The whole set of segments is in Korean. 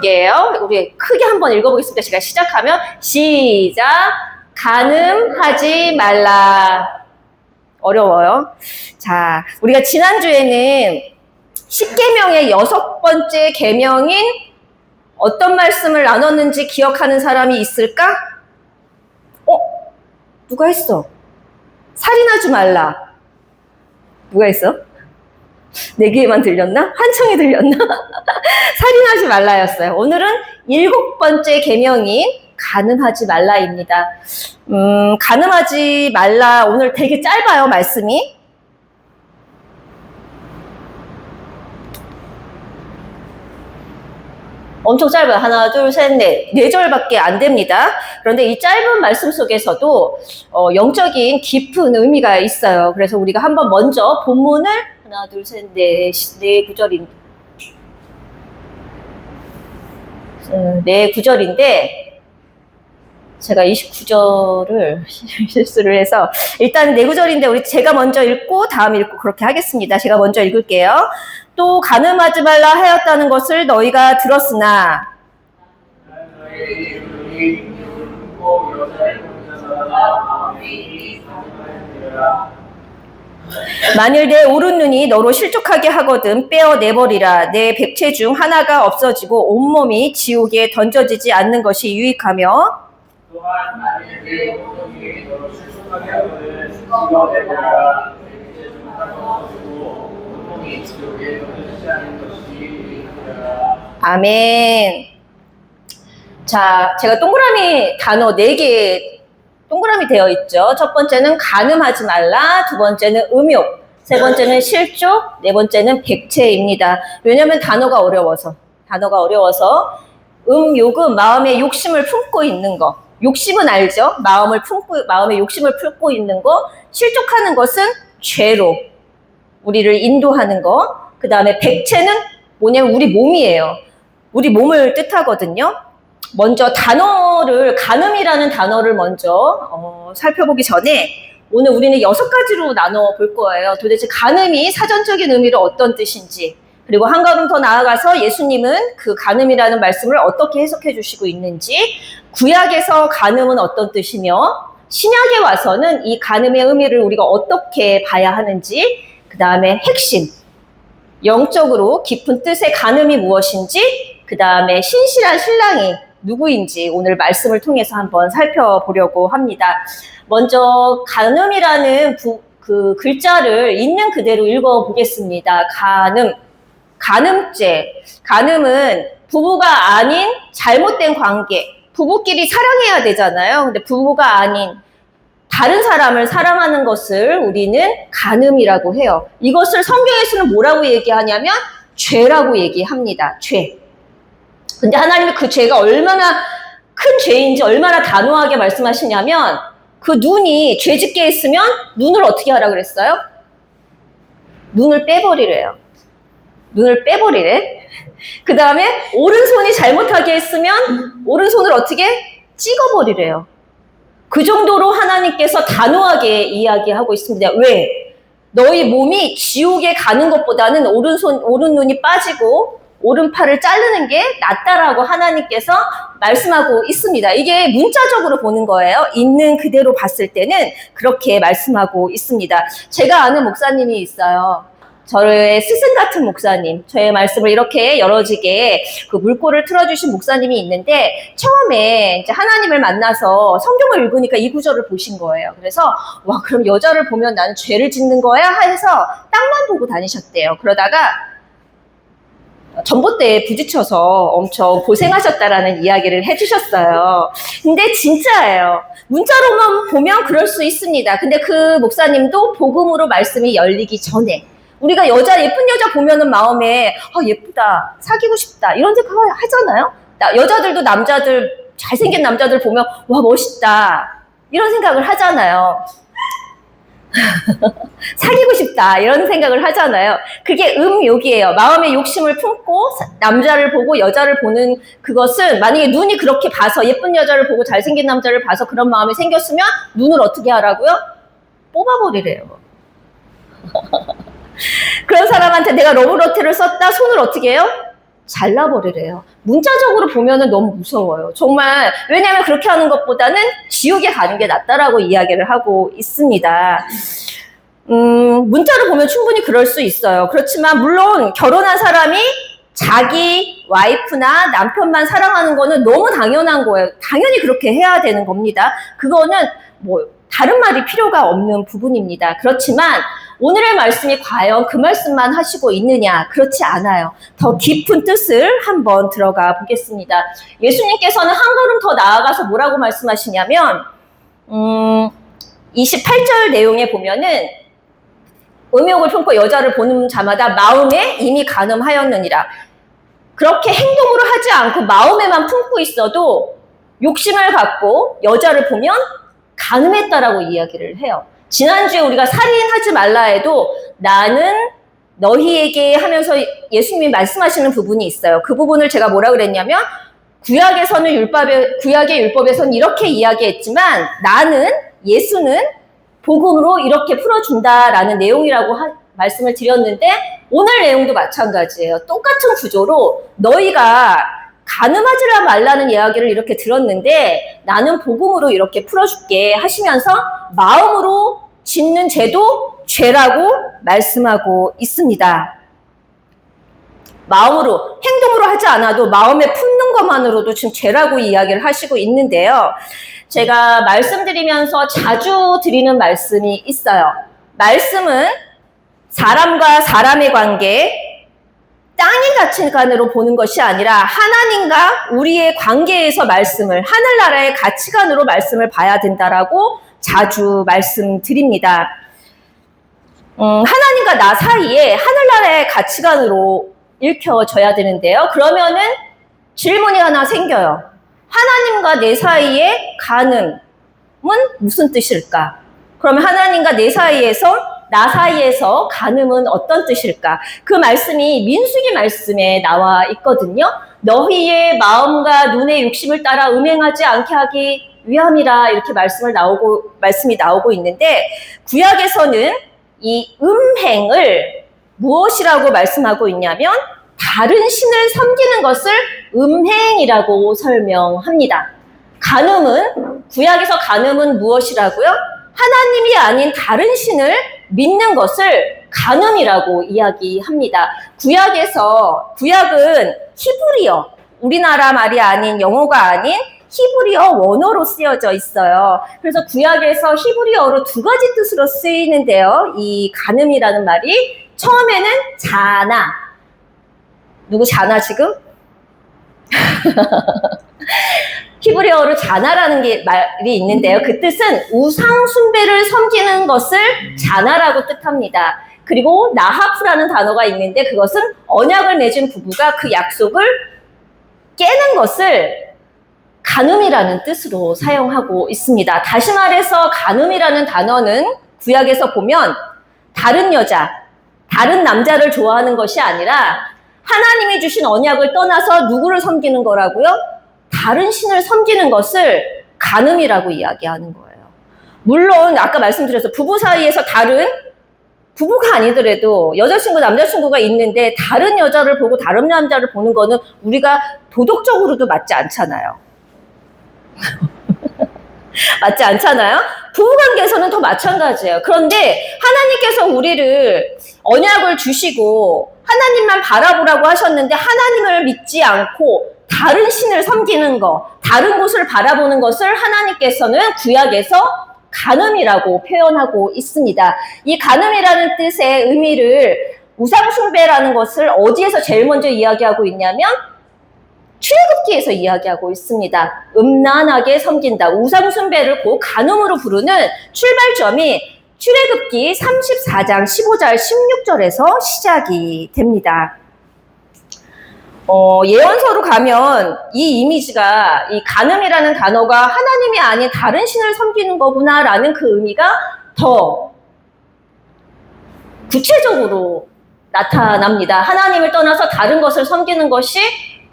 읽어볼게요. 우리 크게 한번 읽어보겠습니다. 제가 시작하면 시작. 간음하지 말라. 어려워요. 자, 우리가 지난주에는 10계명의 6번째 계명인 어떤 말씀을 나눴는지 기억하는 사람이 있을까? 누가 했어? 살인하지 말라. 누가 했어? 내 귀에만 들렸나? 한청이 들렸나? 살인하지 말라였어요. 오늘은 7번째 계명인 간음하지 말라입니다. 간음하지 말라. 오늘 되게 짧아요, 말씀이. 엄청 짧아요. 하나, 둘, 셋, 넷. 4절밖에 안 됩니다. 그런데 이 짧은 말씀 속에서도 영적인 깊은 의미가 있어요. 그래서 우리가 한번 먼저 본문을 하나, 둘, 셋, 넷, 4구절인데 제가 29절을 실수를 해서 일단 4구절인데 제가 먼저 읽고 다음 읽고 그렇게 하겠습니다. 제가 먼저 읽을게요. 또 간음하지 말라 하였다는 것을 너희가 들었으나 만일 내 오른 눈이 너로 실족하게 하거든 빼어내버리라. 내 백체 중 하나가 없어지고 온몸이 지옥에 던져지지 않는 것이 유익하며 또한 만일 내 오른 눈이 너로 실족하게 하거든 빼어내버리라. 내 백체 중 하나가 없어지고 온몸이 지옥에 던져지지 않는 것이 유익하라. 아멘. 자, 제가 동그라미 단어 4개 동그라미 되어 있죠. 첫 번째는 간음하지 말라, 두 번째는 음욕, 세 번째는 실족, 네 번째는 백체입니다. 왜냐하면 단어가 어려워서 음욕은 마음에 욕심을 품고 있는 거. 욕심은 알죠? 마음에 욕심을 품고 있는 거. 실족하는 것은 죄로 우리를 인도하는 거. 그 다음에 백체는 뭐냐면 우리 몸이에요. 우리 몸을 뜻하거든요. 먼저 간음이라는 단어를 먼저 살펴보기 전에 오늘 우리는 6가지로 나눠 볼 거예요. 도대체 간음이 사전적인 의미로 어떤 뜻인지, 그리고 한 걸음 더 나아가서 예수님은 그 간음이라는 말씀을 어떻게 해석해 주시고 있는지, 구약에서 간음은 어떤 뜻이며 신약에 와서는 이 간음의 의미를 우리가 어떻게 봐야 하는지, 그 다음에 핵심, 영적으로 깊은 뜻의 간음이 무엇인지, 그 다음에 신실한 신랑이 누구인지 오늘 말씀을 통해서 한번 살펴보려고 합니다. 먼저 간음이라는 그 글자를 있는 그대로 읽어보겠습니다. 간음죄. 간음은 부부가 아닌 잘못된 관계. 부부끼리 사랑해야 되잖아요. 근데 부부가 아닌 다른 사람을 사랑하는 것을 우리는 간음이라고 해요. 이것을 성경에서는 뭐라고 얘기하냐면 죄라고 얘기합니다. 죄. 근데 하나님이 그 죄가 얼마나 큰 죄인지 얼마나 단호하게 말씀하시냐면 그 눈이 죄짓게 했으면 눈을 어떻게 하라 그랬어요? 눈을 빼버리래요. 눈을 빼버리래. 그 다음에 오른손이 잘못하게 했으면 오른손을 어떻게? 찍어버리래요. 그 정도로 하나님께서 단호하게 이야기하고 있습니다. 왜? 너희 몸이 지옥에 가는 것보다는 오른 눈이 빠지고 오른팔을 자르는 게 낫다라고 하나님께서 말씀하고 있습니다. 이게 문자적으로 보는 거예요. 있는 그대로 봤을 때는 그렇게 말씀하고 있습니다. 제가 아는 목사님이 있어요. 저의 스승 같은 목사님, 저의 말씀을 이렇게 열어지게 그 물꼬를 틀어주신 목사님이 있는데 처음에 이제 하나님을 만나서 성경을 읽으니까 이 구절을 보신 거예요. 그래서 와, 그럼 여자를 보면 나는 죄를 짓는 거야? 해서 땅만 보고 다니셨대요. 그러다가 전봇대에 부딪혀서 엄청 고생하셨다라는 이야기를 해주셨어요. 근데 진짜예요. 문자로만 보면 그럴 수 있습니다. 근데 그 목사님도 복음으로 말씀이 열리기 전에 우리가 예쁜 여자 보면은 마음에 예쁘다, 사귀고 싶다 이런 생각 하잖아요. 여자들도 잘생긴 남자들 보면 와 멋있다 이런 생각을 하잖아요. 사귀고 싶다 이런 생각을 하잖아요. 그게 음욕이에요. 마음의 욕심을 품고 남자를 보고 여자를 보는 그것은 만약에 눈이 그렇게 봐서 예쁜 여자를 보고 잘생긴 남자를 봐서 그런 마음이 생겼으면 눈을 어떻게 하라고요? 뽑아버리래요. 그런 사람한테 내가 러브러트를 썼다 손을 어떻게 해요? 잘라버리래요. 문자적으로 보면은 너무 무서워요. 정말, 왜냐하면 그렇게 하는 것보다는 지옥에 가는 게 낫다라고 이야기를 하고 있습니다. 문자로 보면 충분히 그럴 수 있어요. 그렇지만 물론 결혼한 사람이 자기 와이프나 남편만 사랑하는 거는 너무 당연한 거예요. 당연히 그렇게 해야 되는 겁니다. 그거는 뭐 다른 말이 필요가 없는 부분입니다. 그렇지만 오늘의 말씀이 과연 그 말씀만 하시고 있느냐? 그렇지 않아요. 더 깊은 뜻을 한번 들어가 보겠습니다. 예수님께서는 한 걸음 더 나아가서 뭐라고 말씀하시냐면 28절 내용에 보면은 음욕을 품고 여자를 보는 자마다 마음에 이미 간음하였느니라. 그렇게 행동으로 하지 않고 마음에만 품고 있어도 욕심을 갖고 여자를 보면 간음했다라고 이야기를 해요. 지난주에 우리가 살인하지 말라 해도 나는 너희에게 하면서 예수님이 말씀하시는 부분이 있어요. 그 부분을 제가 뭐라 그랬냐면 구약의 율법에서는 이렇게 이야기했지만 예수는 복음으로 이렇게 풀어준다라는 내용이라고 말씀을 드렸는데 오늘 내용도 마찬가지예요. 똑같은 구조로 너희가 간음하지 말라는 이야기를 이렇게 들었는데 나는 복음으로 이렇게 풀어줄게 하시면서 마음으로 짓는 죄도 죄라고 말씀하고 있습니다. 마음으로, 행동으로 하지 않아도 마음에 품는 것만으로도 지금 죄라고 이야기를 하시고 있는데요. 제가 말씀드리면서 자주 드리는 말씀이 있어요. 말씀은 사람과 사람의 관계, 땅의 가치관으로 보는 것이 아니라 하나님과 우리의 관계에서 하늘나라의 가치관으로 말씀을 봐야 된다라고 자주 말씀드립니다. 하나님과 나 사이에 하늘나라의 가치관으로 읽혀져야 되는데요. 그러면은 질문이 하나 생겨요. 하나님과 내 사이의 간음은 무슨 뜻일까? 그러면 하나님과 나 사이에서 간음은 어떤 뜻일까? 그 말씀이 민수기 말씀에 나와 있거든요. 너희의 마음과 눈의 욕심을 따라 음행하지 않게 하기 위함이라 이렇게 말씀이 나오고 있는데 구약에서는 이 음행을 무엇이라고 말씀하고 있냐면 다른 신을 섬기는 것을 음행이라고 설명합니다. 구약에서 간음은 무엇이라고요? 하나님이 아닌 다른 신을 믿는 것을 간음이라고 이야기합니다. 구약은 히브리어, 우리나라 말이 아닌 영어가 아닌 히브리어 원어로 쓰여져 있어요. 그래서 구약에서 히브리어로 두 가지 뜻으로 쓰이는데요. 이 간음이라는 말이 처음에는 자나. 누구 자나 지금? 히브리어로 자나라는 말이 있는데요. 그 뜻은 우상 숭배를 섬기는 것을 자나라고 뜻합니다. 그리고 나하프라는 단어가 있는데 그것은 언약을 맺은 부부가 그 약속을 깨는 것을 간음이라는 뜻으로 사용하고 있습니다. 다시 말해서 간음이라는 단어는 구약에서 보면 다른 여자, 다른 남자를 좋아하는 것이 아니라 하나님이 주신 언약을 떠나서 누구를 섬기는 거라고요? 다른 신을 섬기는 것을 간음이라고 이야기하는 거예요. 물론 아까 말씀드렸죠. 부부 사이에서 부부가 아니더라도 여자친구, 남자친구가 있는데 다른 여자를 보고 다른 남자를 보는 거는 우리가 도덕적으로도 맞지 않잖아요. 맞지 않잖아요? 부부관계에서는 더 마찬가지예요. 그런데 하나님께서 우리를 언약을 주시고 하나님만 바라보라고 하셨는데 하나님을 믿지 않고 다른 신을 섬기는 것, 다른 곳을 바라보는 것을 하나님께서는 구약에서 간음이라고 표현하고 있습니다. 이 간음이라는 뜻의 의미를 우상숭배라는 것을 어디에서 제일 먼저 이야기하고 있냐면 출애굽기에서 이야기하고 있습니다. 음란하게 섬긴다. 우상숭배를 곧 간음으로 부르는 출발점이 출애굽기 34장 15절 16절에서 시작이 됩니다. 예언서로 가면 이 이미지가 이 간음이라는 단어가 하나님이 아닌 다른 신을 섬기는 거구나라는 그 의미가 더 구체적으로 나타납니다. 하나님을 떠나서 다른 것을 섬기는 것이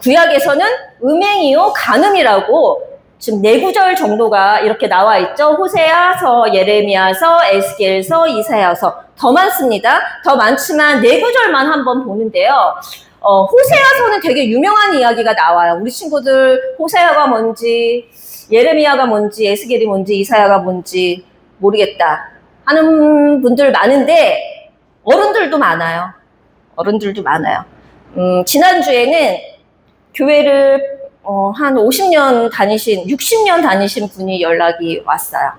구약에서는 음행이요 간음이라고 지금 4구절 정도가 이렇게 나와 있죠. 호세아서, 예레미야서, 에스겔서, 이사야서 더 많습니다. 더 많지만 4구절만 한번 보는데요. 호세아서는 되게 유명한 이야기가 나와요. 우리 친구들 호세아가 뭔지, 예레미야가 뭔지, 에스겔이 뭔지, 이사야가 뭔지 모르겠다 하는 분들 많은데 어른들도 많아요. 어른들도 많아요. 지난주에는 교회를 한 50년 다니신, 60년 다니신 분이 연락이 왔어요.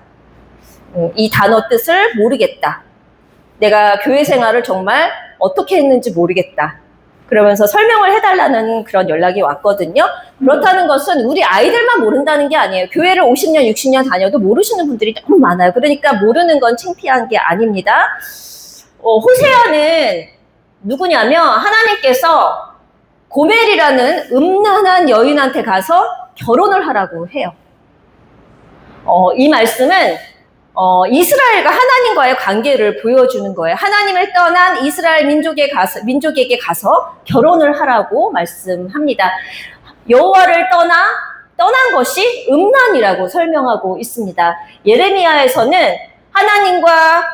이 단어 뜻을 모르겠다. 내가 교회 생활을 정말 어떻게 했는지 모르겠다. 그러면서 설명을 해달라는 그런 연락이 왔거든요. 그렇다는 것은 우리 아이들만 모른다는 게 아니에요. 교회를 50년, 60년 다녀도 모르시는 분들이 너무 많아요. 그러니까 모르는 건 창피한 게 아닙니다. 호세아는 누구냐면 하나님께서 고멜이라는 음란한 여인한테 가서 결혼을 하라고 해요. 이 말씀은 이스라엘과 하나님과의 관계를 보여주는 거예요. 하나님을 떠난 이스라엘 민족에게 가서 결혼을 하라고 말씀합니다. 여호와를 떠난 것이 음란이라고 설명하고 있습니다. 예레미야에서는 하나님과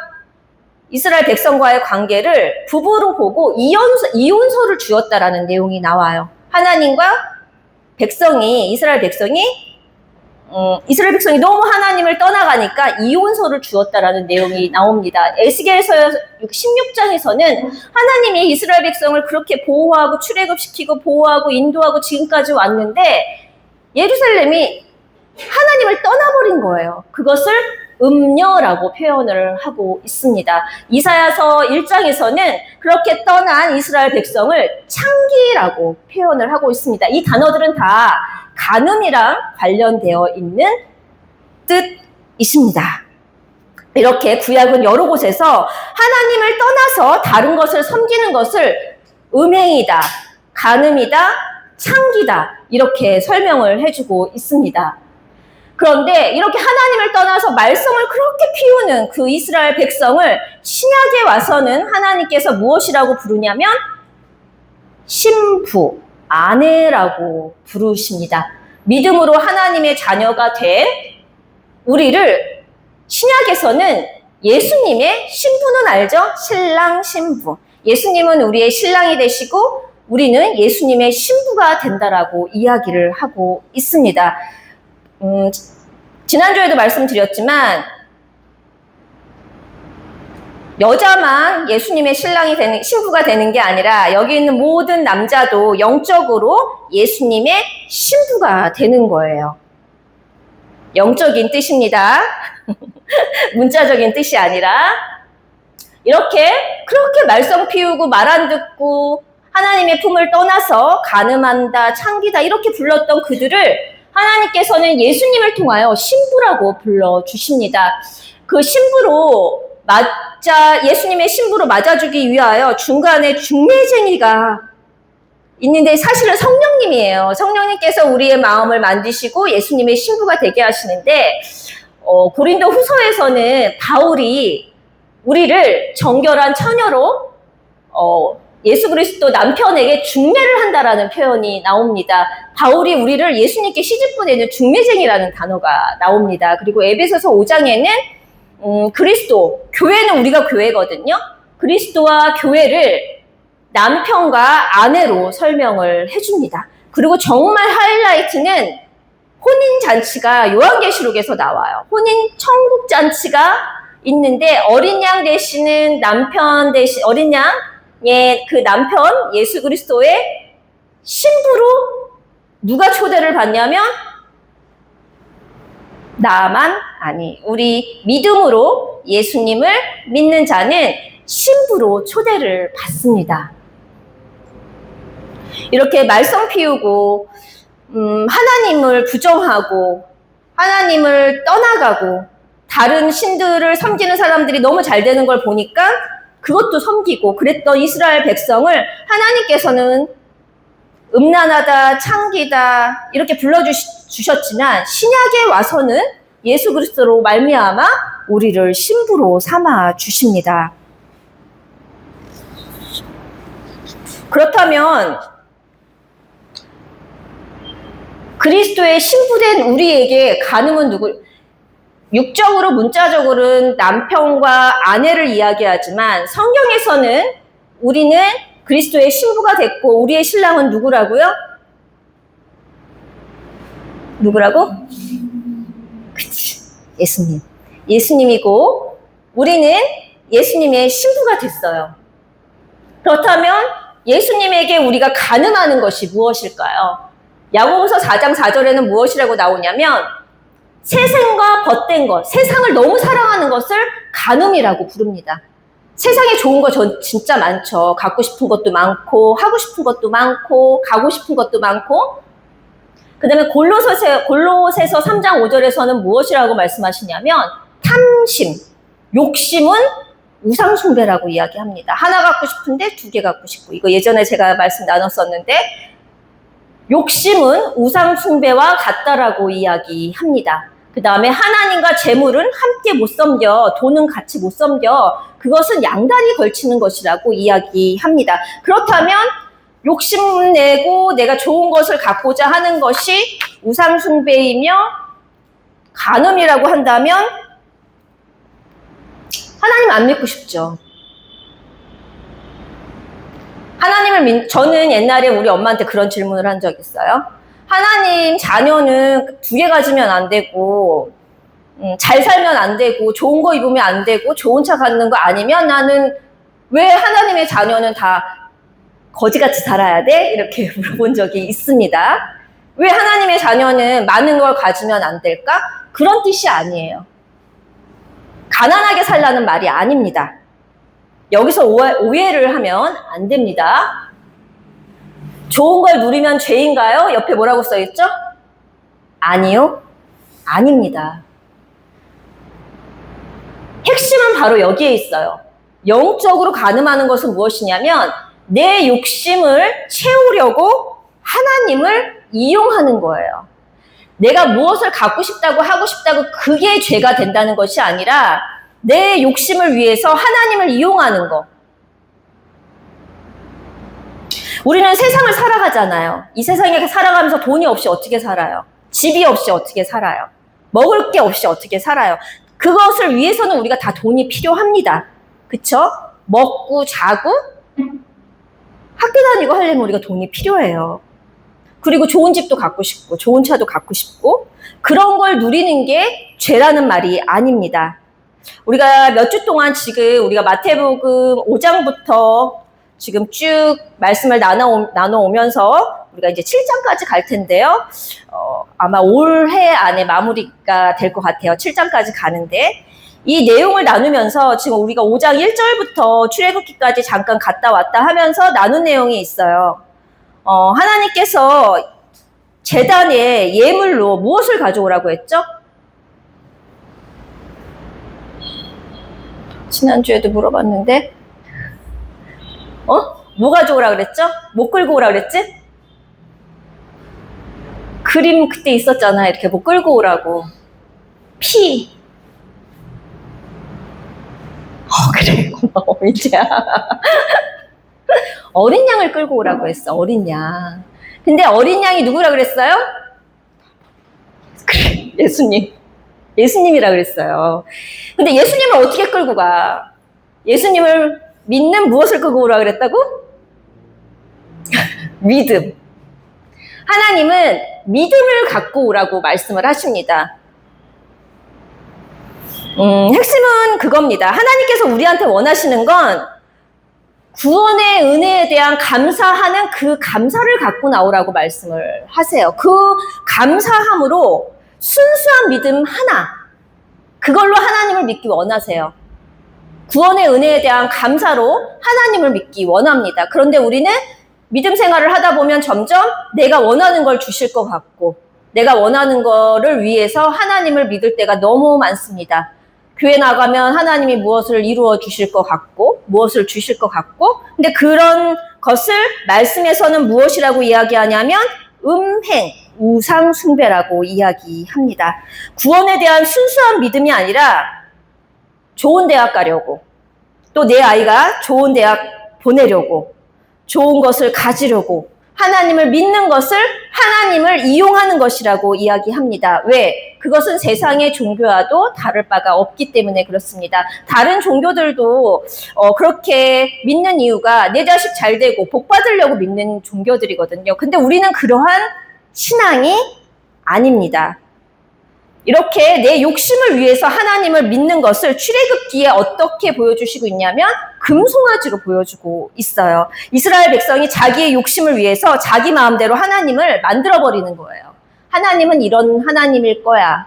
이스라엘 백성과의 관계를 부부로 보고 이혼서를 주었다라는 내용이 나와요. 하나님과 이스라엘 백성이 너무 하나님을 떠나가니까 이혼서를 주었다라는 내용이 나옵니다. 에스겔서 16장에서는 하나님이 이스라엘 백성을 그렇게 보호하고 출애굽시키고 보호하고 인도하고 지금까지 왔는데 예루살렘이 하나님을 떠나버린 거예요. 그것을 음녀라고 표현을 하고 있습니다. 이사야서 1장에서는 그렇게 떠난 이스라엘 백성을 창기라고 표현을 하고 있습니다. 이 단어들은 다 간음이랑 관련되어 있는 뜻이십니다. 이렇게 구약은 여러 곳에서 하나님을 떠나서 다른 것을 섬기는 것을 음행이다, 간음이다, 창기다 이렇게 설명을 해주고 있습니다. 그런데 이렇게 하나님을 떠나서 말썽을 그렇게 피우는 그 이스라엘 백성을 신약에 와서는 하나님께서 무엇이라고 부르냐면 신부, 아내라고 부르십니다. 믿음으로 하나님의 자녀가 된 우리를 신약에서는 예수님의 신부는 알죠? 신랑, 신부. 예수님은 우리의 신랑이 되시고 우리는 예수님의 신부가 된다라고 이야기를 하고 있습니다. 지난주에도 말씀드렸지만 여자만 예수님의 신부가 되는 게 아니라 여기 있는 모든 남자도 영적으로 예수님의 신부가 되는 거예요. 영적인 뜻입니다. 문자적인 뜻이 아니라 그렇게 말썽 피우고 말 안 듣고 하나님의 품을 떠나서 간음한다, 창기다 이렇게 불렀던 그들을 하나님께서는 예수님을 통하여 신부라고 불러주십니다. 그 신부로 예수님의 신부로 맞아주기 위하여 중간에 중매쟁이가 있는데 사실은 성령님이에요. 성령님께서 우리의 마음을 만드시고 예수님의 신부가 되게 하시는데 고린도 후서에서는 바울이 우리를 정결한 처녀로 예수 그리스도 남편에게 중매를 한다라는 표현이 나옵니다. 바울이 우리를 예수님께 시집보내는 중매쟁이라는 단어가 나옵니다. 그리고 에베소서 5장에는 교회는 우리가 교회거든요. 그리스도와 교회를 남편과 아내로 설명을 해줍니다. 그리고 정말 하이라이트는 혼인잔치가 요한계시록에서 나와요. 혼인천국잔치가 있는데 어린 양 되시는 어린 양의 그 남편 예수 그리스도의 신부로 누가 초대를 받냐면 우리 믿음으로 예수님을 믿는 자는 신부로 초대를 받습니다. 이렇게 말썽 피우고 하나님을 부정하고 하나님을 떠나가고 다른 신들을 섬기는 사람들이 너무 잘 되는 걸 보니까 그것도 섬기고 그랬던 이스라엘 백성을 하나님께서는 음란하다, 창기다 이렇게 불러주셨지만 신약에 와서는 예수 그리스도로 말미암아 우리를 신부로 삼아 주십니다. 그렇다면 그리스도의 신부된 우리에게 간음은 육적으로 문자적으로는 남편과 아내를 이야기하지만 성경에서는 우리는 그리스도의 신부가 됐고 우리의 신랑은 누구라고요? 누구라고? 그치, 예수님. 예수님이고 우리는 예수님의 신부가 됐어요. 그렇다면 예수님에게 우리가 간음하는 것이 무엇일까요? 야고보서 4장 4절에는 무엇이라고 나오냐면 세상과 벗된 것, 세상을 너무 사랑하는 것을 간음이라고 부릅니다. 세상에 좋은 거 진짜 많죠. 갖고 싶은 것도 많고 하고 싶은 것도 많고 가고 싶은 것도 많고. 그 다음에 골로새서 3장 5절에서는 무엇이라고 말씀하시냐면 탐심, 욕심은 우상숭배라고 이야기합니다. 하나 갖고 싶은데 두 개 갖고 싶고, 이거 예전에 제가 말씀 나눴었는데 욕심은 우상숭배와 같다라고 이야기합니다. 그 다음에 하나님과 재물은 함께 못 섬겨, 돈은 같이 못 섬겨, 그것은 양다리 걸치는 것이라고 이야기합니다. 그렇다면 욕심내고 내가 좋은 것을 갖고자 하는 것이 우상숭배이며 간음이라고 한다면 하나님 안 믿고 싶죠. 저는 옛날에 우리 엄마한테 그런 질문을 한 적 있어요. 하나님 자녀는 두 개 가지면 안 되고 잘 살면 안 되고 좋은 거 입으면 안 되고 좋은 차 갖는 거 아니면 나는 왜 하나님의 자녀는 다 거지같이 살아야 돼? 이렇게 물어본 적이 있습니다. 왜 하나님의 자녀는 많은 걸 가지면 안 될까? 그런 뜻이 아니에요. 가난하게 살라는 말이 아닙니다. 여기서 오해를 하면 안 됩니다. 좋은 걸 누리면 죄인가요? 옆에 뭐라고 써있죠? 아니요. 아닙니다. 핵심은 바로 여기에 있어요. 영적으로 간음하는 것은 무엇이냐면 내 욕심을 채우려고 하나님을 이용하는 거예요. 내가 무엇을 갖고 싶다고 하고 싶다고 그게 죄가 된다는 것이 아니라 내 욕심을 위해서 하나님을 이용하는 거. 우리는 세상을 살아가잖아요. 이 세상에 살아가면서 돈이 없이 어떻게 살아요? 집이 없이 어떻게 살아요? 먹을 게 없이 어떻게 살아요? 그것을 위해서는 우리가 다 돈이 필요합니다. 그쵸? 먹고 자고 학교 다니고 하려면 우리가 돈이 필요해요. 그리고 좋은 집도 갖고 싶고 좋은 차도 갖고 싶고 그런 걸 누리는 게 죄라는 말이 아닙니다. 우리가 몇 주 동안 지금 우리가 마태복음 5장부터 지금 쭉 말씀을 나눠오면서 우리가 이제 7장까지 갈 텐데요. 아마 올해 안에 마무리가 될 것 같아요. 7장까지 가는데 이 내용을 나누면서 지금 우리가 5장 1절부터 출애굽기까지 잠깐 갔다 왔다 하면서 나눈 내용이 있어요. 하나님께서 제단에 예물로 무엇을 가져오라고 했죠? 지난주에도 물어봤는데 뭐 가져오라 그랬죠? 뭐 끌고 오라 그랬지? 그림 그때 있었잖아. 이렇게 뭐 끌고 오라고. 피. 그래. 고마워, 이제야. 어린 양을 끌고 오라고 했어. 어린 양. 근데 어린 양이 누구라 그랬어요? 그래, 예수님. 예수님이라 그랬어요. 근데 예수님을 어떻게 끌고 가? 예수님을 믿는 무엇을 끌고 오라 그랬다고? 믿음. 하나님은 믿음을 갖고 오라고 말씀을 하십니다. 핵심은 그겁니다. 하나님께서 우리한테 원하시는 건 구원의 은혜에 대한 감사하는 그 감사를 갖고 나오라고 말씀을 하세요. 그 감사함으로 순수한 믿음 하나, 그걸로 하나님을 믿기 원하세요. 구원의 은혜에 대한 감사로 하나님을 믿기 원합니다. 그런데 우리는 믿음 생활을 하다 보면 점점 내가 원하는 걸 주실 것 같고 내가 원하는 거를 위해서 하나님을 믿을 때가 너무 많습니다. 교회 나가면 하나님이 무엇을 이루어 주실 것 같고 무엇을 주실 것 같고 근데 그런 것을 말씀에서는 무엇이라고 이야기하냐면 음행, 우상 숭배라고 이야기합니다. 구원에 대한 순수한 믿음이 아니라 좋은 대학 가려고 또 내 아이가 좋은 대학 보내려고 좋은 것을 가지려고 하나님을 믿는 것을 하나님을 이용하는 것이라고 이야기합니다. 왜? 그것은 세상의 종교와도 다를 바가 없기 때문에 그렇습니다. 다른 종교들도 그렇게 믿는 이유가 내 자식 잘 되고 복 받으려고 믿는 종교들이거든요. 근데 우리는 그러한 신앙이 아닙니다. 이렇게 내 욕심을 위해서 하나님을 믿는 것을 출애굽기에 어떻게 보여주시고 있냐면 금송아지로 보여주고 있어요. 이스라엘 백성이 자기의 욕심을 위해서 자기 마음대로 하나님을 만들어버리는 거예요. 하나님은 이런 하나님일 거야.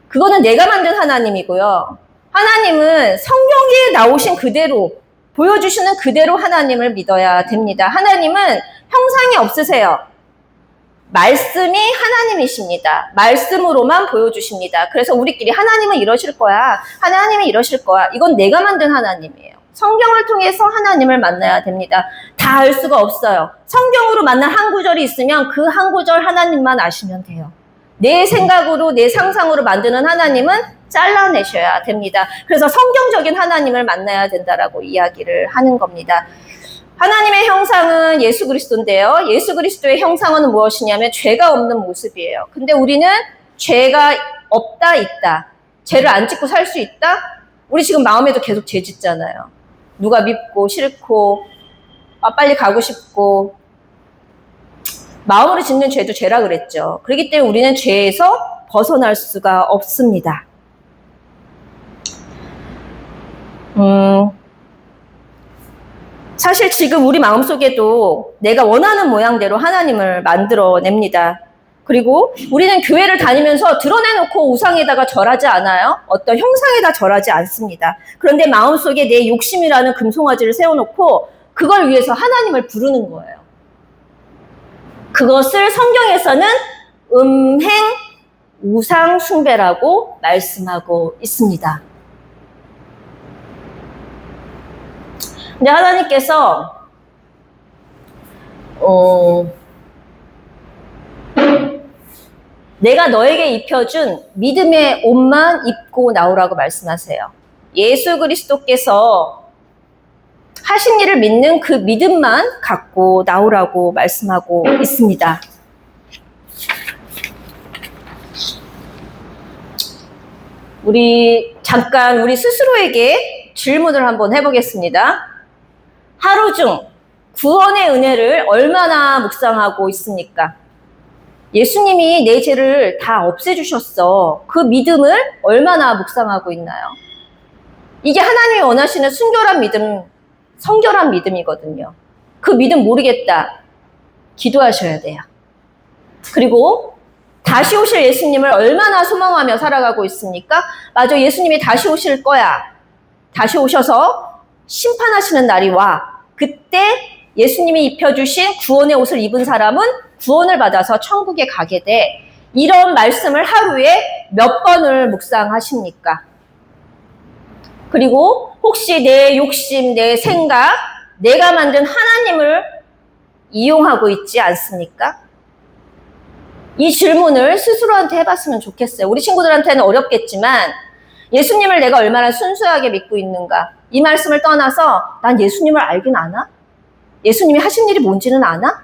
그거는 내가 만든 하나님이고요. 하나님은 성경에 나오신 그대로 보여주시는 그대로 하나님을 믿어야 됩니다. 하나님은 형상이 없으세요. 말씀이 하나님이십니다. 말씀으로만 보여주십니다. 그래서 우리끼리 하나님은 이러실 거야. 하나님이 이러실 거야. 이건 내가 만든 하나님이에요. 성경을 통해서 하나님을 만나야 됩니다. 다 알 수가 없어요. 성경으로 만난 한 구절이 있으면 그 한 구절 하나님만 아시면 돼요. 내 생각으로 내 상상으로 만드는 하나님은 잘라내셔야 됩니다. 그래서 성경적인 하나님을 만나야 된다라고 이야기를 하는 겁니다. 하나님의 형상은 예수 그리스도인데요. 예수 그리스도의 형상은 무엇이냐면 죄가 없는 모습이에요. 근데 우리는 죄가 없다, 있다. 죄를 안 짓고 살 수 있다? 우리 지금 마음에도 계속 죄 짓잖아요. 누가 밉고 싫고 빨리 가고 싶고 마음으로 짓는 죄도 죄라 그랬죠. 그렇기 때문에 우리는 죄에서 벗어날 수가 없습니다. 사실 지금 우리 마음속에도 내가 원하는 모양대로 하나님을 만들어냅니다. 그리고 우리는 교회를 다니면서 드러내놓고 우상에다가 절하지 않아요. 어떤 형상에다 절하지 않습니다. 그런데 마음속에 내 욕심이라는 금송아지를 세워놓고 그걸 위해서 하나님을 부르는 거예요. 그것을 성경에서는 음행 우상 숭배라고 말씀하고 있습니다. 근데 하나님께서 내가 너에게 입혀준 믿음의 옷만 입고 나오라고 말씀하세요. 예수 그리스도께서 하신 일을 믿는 그 믿음만 갖고 나오라고 말씀하고 있습니다. 우리 잠깐 우리 스스로에게 질문을 한번 해보겠습니다. 하루 중 구원의 은혜를 얼마나 묵상하고 있습니까? 예수님이 내 죄를 다 없애주셨어. 그 믿음을 얼마나 묵상하고 있나요? 이게 하나님이 원하시는 순결한 믿음, 성결한 믿음이거든요. 그 믿음 모르겠다. 기도하셔야 돼요. 그리고 다시 오실 예수님을 얼마나 소망하며 살아가고 있습니까? 맞아, 예수님이 다시 오실 거야. 다시 오셔서 심판하시는 날이 와. 그때 예수님이 입혀주신 구원의 옷을 입은 사람은 구원을 받아서 천국에 가게 돼. 이런 말씀을 하루에 몇 번을 묵상하십니까? 그리고 혹시 내 욕심, 내 생각, 내가 만든 하나님을 이용하고 있지 않습니까? 이 질문을 스스로한테 해봤으면 좋겠어요. 우리 친구들한테는 어렵겠지만 예수님을 내가 얼마나 순수하게 믿고 있는가? 이 말씀을 떠나서 난 예수님을 알긴 아나? 예수님이 하신 일이 뭔지는 아나?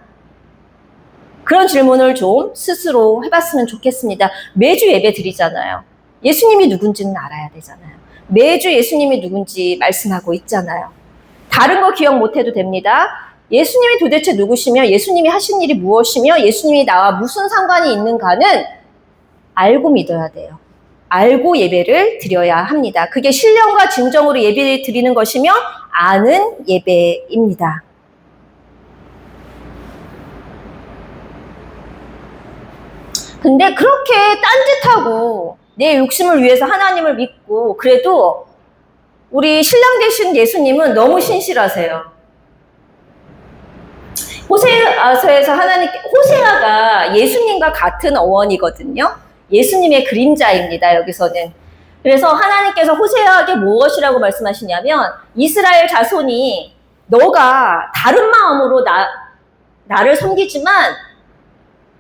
그런 질문을 좀 스스로 해봤으면 좋겠습니다. 매주 예배 드리잖아요. 예수님이 누군지는 알아야 되잖아요. 매주 예수님이 누군지 말씀하고 있잖아요. 다른 거 기억 못해도 됩니다. 예수님이 도대체 누구시며 예수님이 하신 일이 무엇이며 예수님이 나와 무슨 상관이 있는가는 알고 믿어야 돼요. 알고 예배를 드려야 합니다. 그게 신령과 진정으로 예배를 드리는 것이며 아는 예배입니다. 근데 그렇게 딴짓하고 내 욕심을 위해서 하나님을 믿고 그래도 우리 신랑 되신 예수님은 너무 신실하세요. 호세아서에서 호세아가 예수님과 같은 어원이거든요. 예수님의 그림자입니다. 여기서는. 그래서 하나님께서 호세아에게 무엇이라고 말씀하시냐면 이스라엘 자손이 너가 다른 마음으로 나를 섬기지만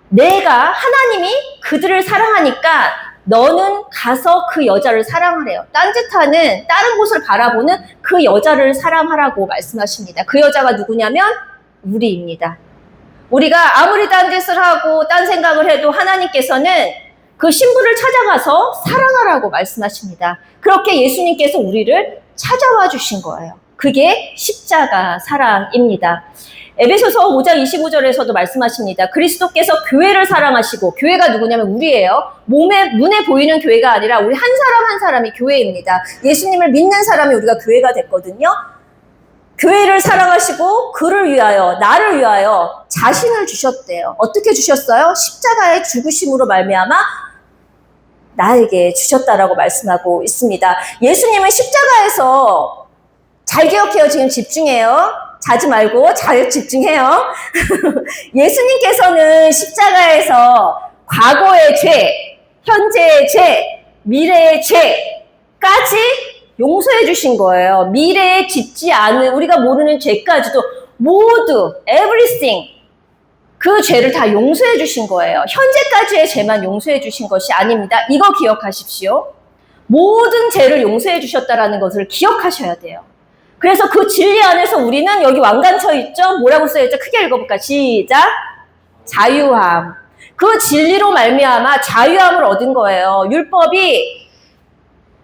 내가 하나님이 그들을 사랑하니까 너는 가서 그 여자를 사랑하래요. 딴짓하는 다른 곳을 바라보는 그 여자를 사랑하라고 말씀하십니다. 그 여자가 누구냐면 우리입니다. 우리가 아무리 딴짓을 하고 딴 생각을 해도 하나님께서는 그 신부를 찾아가서 사랑하라고 말씀하십니다. 그렇게 예수님께서 우리를 찾아와 주신 거예요. 그게 십자가 사랑입니다. 에베소서 5장 25절에서도 말씀하십니다. 그리스도께서 교회를 사랑하시고, 교회가 누구냐면 우리예요. 눈에 보이는 교회가 아니라 우리 한 사람 한 사람이 교회입니다. 예수님을 믿는 사람이 우리가 교회가 됐거든요. 교회를 사랑하시고 그를 위하여, 나를 위하여 자신을 주셨대요. 어떻게 주셨어요? 십자가의 죽으심으로 말미암아 나에게 주셨다라고 말씀하고 있습니다. 예수님은 십자가에서, 잘 기억해요. 지금 집중해요. 자지 말고 잘 집중해요. 예수님께서는 십자가에서 과거의 죄, 현재의 죄, 미래의 죄까지 용서해 주신 거예요. 미래에 짓지 않은, 우리가 모르는 죄까지도 모두, everything, 그 죄를 다 용서해 주신 거예요. 현재까지의 죄만 용서해 주신 것이 아닙니다. 이거 기억하십시오. 모든 죄를 용서해 주셨다라는 것을 기억하셔야 돼요. 그래서 그 진리 안에서 우리는, 여기 왕관쳐 있죠? 뭐라고 써있죠? 크게 읽어볼까? 시작. 자유함. 그 진리로 말미암아 자유함을 얻은 거예요. 율법이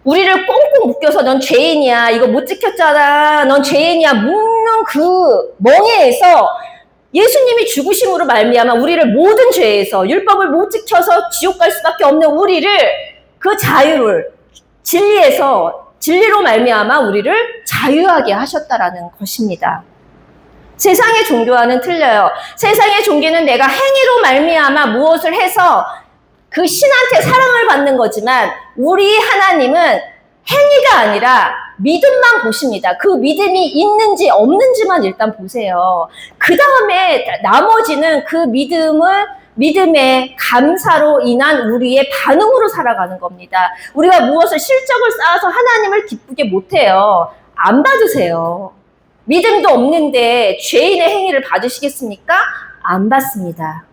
우리를 꽁꽁 묶여서 넌 죄인이야, 이거 못 지켰잖아, 넌 죄인이야 묶는 그 멍에에서 예수님이 죽으심으로 말미암아 우리를 모든 죄에서, 율법을 못 지켜서 지옥 갈 수밖에 없는 우리를, 그 자유를, 진리로 말미암아 우리를 자유하게 하셨다라는 것입니다. 세상의 종교와는 틀려요. 세상의 종교는 내가 행위로 말미암아 무엇을 해서 그 신한테 사랑을 받는 거지만, 우리 하나님은 행위가 아니라 믿음만 보십니다. 그 믿음이 있는지 없는지만 일단 보세요. 그 다음에 나머지는 그 믿음의 감사로 인한 우리의 반응으로 살아가는 겁니다. 우리가 무엇을 실적을 쌓아서 하나님을 기쁘게 못해요. 안 받으세요. 믿음도 없는데 죄인의 행위를 받으시겠습니까? 안 받습니다.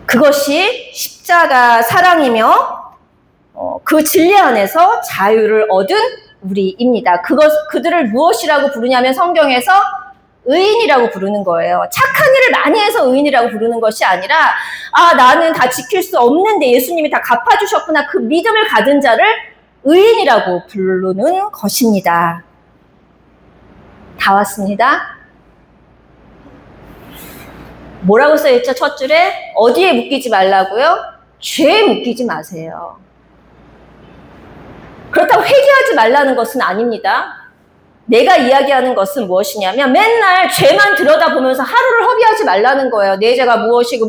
그것이 십자가 사랑이며 그 진리 안에서 자유를 얻은 우리입니다. 그들을 무엇이라고 부르냐면 성경에서 의인이라고 부르는 거예요. 착한 일을 많이 해서 의인이라고 부르는 것이 아니라, 나는 다 지킬 수 없는데 예수님이 다 갚아주셨구나, 그 믿음을 가진 자를 의인이라고 부르는 것입니다. 다 왔습니다. 뭐라고 써있죠? 첫 줄에 어디에 묶이지 말라고요? 죄에 묶이지 마세요. 그렇다고 회개하지 말라는 것은 아닙니다. 내가 이야기하는 것은 무엇이냐면, 맨날 죄만 들여다보면서 하루를 허비하지 말라는 거예요. 내 죄가 무엇이고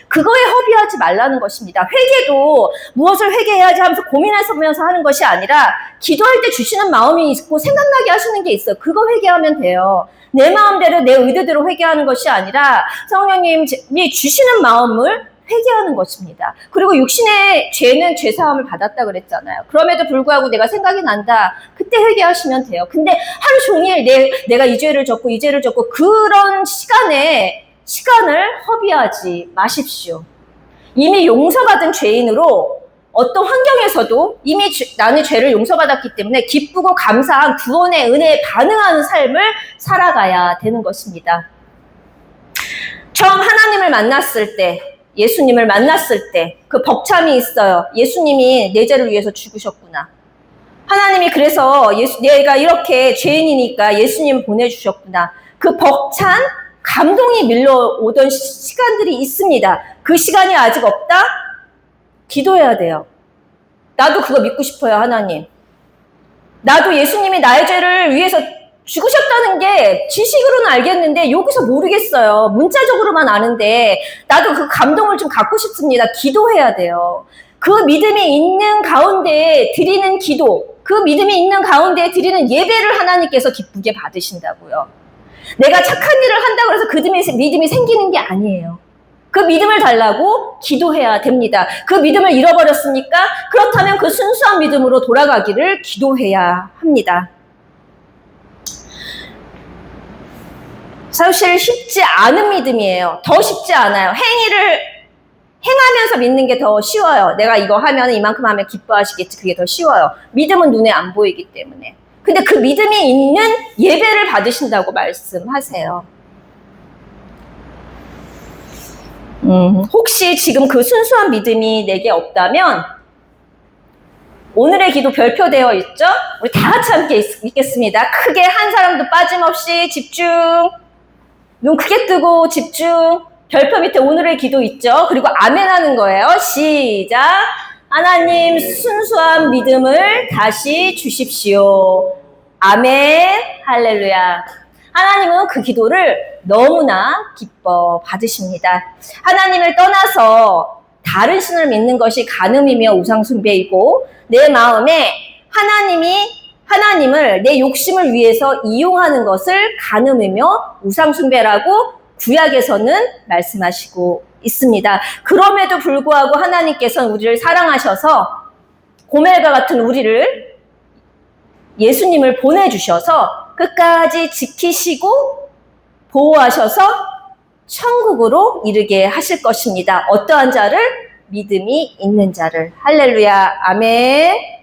그거에 허비하지 말라는 것입니다. 회개도 무엇을 회개해야지 하면서 고민하면서 하는 것이 아니라, 기도할 때 주시는 마음이 있고 생각나게 하시는 게 있어요. 그거 회개하면 돼요. 내 마음대로 내 의도대로 회개하는 것이 아니라 성령님이 주시는 마음을 회개하는 것입니다. 그리고 육신의 죄는 죄사함을 받았다 그랬잖아요. 그럼에도 불구하고 내가 생각이 난다, 그때 회개하시면 돼요. 근데 하루 종일 내가 이 죄를 졌고 그런 시간을 허비하지 마십시오. 이미 용서받은 죄인으로 어떤 환경에서도 이미 나는 죄를 용서받았기 때문에 기쁘고 감사한 구원의 은혜에 반응하는 삶을 살아가야 되는 것입니다. 처음 하나님을 만났을 때, 예수님을 만났을 때 그 벅참이 있어요. 예수님이 내 죄를 위해서 죽으셨구나. 하나님이 그래서 내가 이렇게 죄인이니까 예수님을 보내주셨구나. 그 벅찬 감동이 밀려오던 시간들이 있습니다. 그 시간이 아직 없다? 기도해야 돼요. 나도 그거 믿고 싶어요, 하나님. 나도 예수님이 나의 죄를 위해서 죽으셨다는 게 지식으로는 알겠는데 여기서 모르겠어요. 문자적으로만 아는데 나도 그 감동을 좀 갖고 싶습니다. 기도해야 돼요. 그 믿음이 있는 가운데 드리는 기도, 그 믿음이 있는 가운데 드리는 예배를 하나님께서 기쁘게 받으신다고요. 내가 착한 일을 한다고 해서 그 믿음이 생기는 게 아니에요. 그 믿음을 달라고 기도해야 됩니다. 그 믿음을 잃어버렸습니까? 그렇다면 그 순수한 믿음으로 돌아가기를 기도해야 합니다. 사실 쉽지 않은 믿음이에요. 더 쉽지 않아요. 행하면서 믿는 게 더 쉬워요. 내가 이거 하면 이만큼 하면 기뻐하시겠지. 그게 더 쉬워요. 믿음은 눈에 안 보이기 때문에. 근데 그 믿음이 있는 예배를 받으신다고 말씀하세요. 혹시 지금 그 순수한 믿음이 내게 없다면 오늘의 기도 별표되어 있죠? 우리 다 같이 함께 읽겠습니다. 크게 한 사람도 빠짐없이 집중. 눈 크게 뜨고 집중. 별표 밑에 오늘의 기도 있죠? 그리고 아멘 하는 거예요. 시작. 하나님 순수한 믿음을 다시 주십시오. 아멘. 할렐루야. 하나님은 그 기도를 너무나 기뻐 받으십니다. 하나님을 떠나서 다른 신을 믿는 것이 간음이며 우상숭배이고 내 마음에 하나님을 내 욕심을 위해서 이용하는 것을 간음이며 우상숭배라고 구약에서는 말씀하시고 있습니다. 그럼에도 불구하고 하나님께서는 우리를 사랑하셔서 고멜과 같은 우리를 예수님을 보내주셔서 끝까지 지키시고 보호하셔서 천국으로 이르게 하실 것입니다. 어떠한 자를? 믿음이 있는 자를. 할렐루야. 아멘.